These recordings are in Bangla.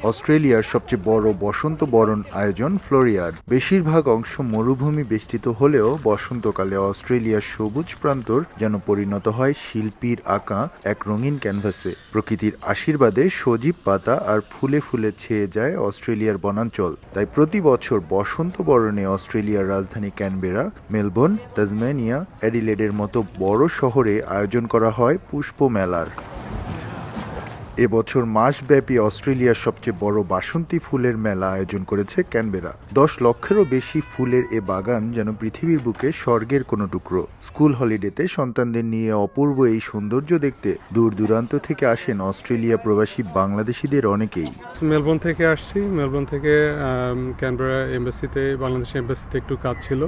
অস্ট্রেলিয়ার সবচেয়ে বড় বসন্ত বরণ আয়োজন ফ্লোরিয়ার। বেশিরভাগ অংশ মরুভূমি বেষ্টিত হলেও বসন্তকালে অস্ট্রেলিয়ার সবুজ প্রান্তর যেন পরিণত হয় শিল্পীর আঁকা এক রঙিন ক্যানভাসে। প্রকৃতির আশীর্বাদে সজীব পাতা আর ফুলে ফুলে ছেয়ে যায় অস্ট্রেলিয়ার বনাঞ্চল। তাই প্রতি বছর বসন্ত বরণে অস্ট্রেলিয়ার রাজধানী ক্যানবেরা, মেলবোর্ন, তাসমানিয়া, অ্যাডিলেডের মতো বড় শহরে আয়োজন করা হয় পুষ্প মেলার। এবছর মাসব্যাপী অস্ট্রেলিয়ার সবচেয়ে বড় বাসন্তী ফুলের মেলা আয়োজন করেছে ক্যানবেরা। 10 লক্ষেরও বেশি ফুলের এ বাগান যেন পৃথিবীর বুকে স্বর্গের কোনো টুকরো। স্কুল হলিডেতে সন্তানদের নিয়ে অপূর্ব এই সৌন্দর্য দেখতে দূর দূরান্ত থেকে আসেন অস্ট্রেলিয়া প্রবাসী বাংলাদেশিদের অনেকেই। মেলবোর্ন থেকে আসছি। মেলবোর্ন থেকে ক্যানবেরা এম্বাসিতে, বাংলাদেশ এম্বাসিতে একটু কাজ ছিল,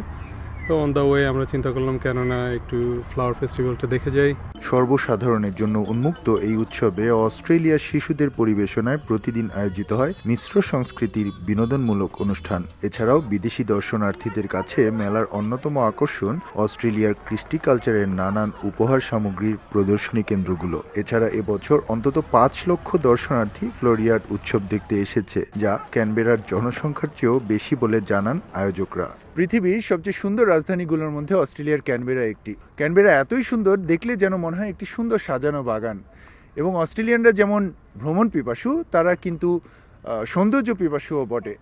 তো অন দ্য ওয়ে আমরা চিন্তা করলাম কেননা একটু ফ্লাওয়ার ফেস্টিভ্যালটা দেখে যাই। সর্বসাধারণের জন্য উন্মুক্ত এই উৎসবে অস্ট্রেলিয়ার শিশুদের পরিবেশনায় প্রতিদিন আয়োজিত হয় মিশ্র সংস্কৃতির বিনোদনমূলক অনুষ্ঠান। এছাড়াও বিদেশি দর্শনার্থীদের কাছে মেলার অন্যতম আকর্ষণ অস্ট্রেলিয়ার কৃষ্টি কালচারের নানান উপহার সামগ্রীর প্রদর্শনী কেন্দ্রগুলো। এছাড়া এবছর অন্তত 5 লক্ষ দর্শনার্থী ফ্লোরিয়ার উৎসব দেখতে এসেছে, যা ক্যানবেরার জনসংখ্যার চেয়েও বেশি বলে জানান আয়োজকরা। পৃথিবীর সবচেয়ে সুন্দর রাজধানীগুলোর মধ্যে অস্ট্রেলিয়ার ক্যানবেরা একটি। ক্যানবেরা এতই সুন্দর, দেখলে যেন মনে হয় একটি সুন্দর সাজানো বাগান। এবং অস্ট্রেলিয়ানরা যেমন ভ্রমণ পিপাসু, তারা কিন্তু সৌন্দর্য পিপাসুও বটে।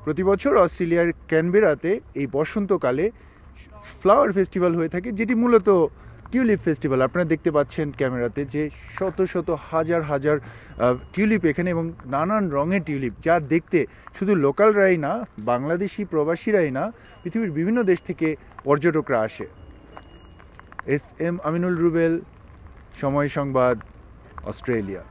প্রতি বছর অস্ট্রেলিয়ার ক্যানবেরাতে এই বসন্তকালে ফ্লাওয়ার ফেস্টিভ্যাল হয়ে থাকে, যেটি মূলত টিউলিপ ফেস্টিভ্যাল। আপনারা দেখতে পাচ্ছেন ক্যামেরাতে যে শত শত হাজার হাজার টিউলিপ এখানে, এবং নানান রঙের টিউলিপ, যা দেখতে শুধু লোকালরাই না, বাংলাদেশি প্রবাসীরাই না, পৃথিবীর বিভিন্ন দেশ থেকে পর্যটকরা আসে। এস এম আমিনুল রুবেল, সময় সংবাদ, অস্ট্রেলিয়া।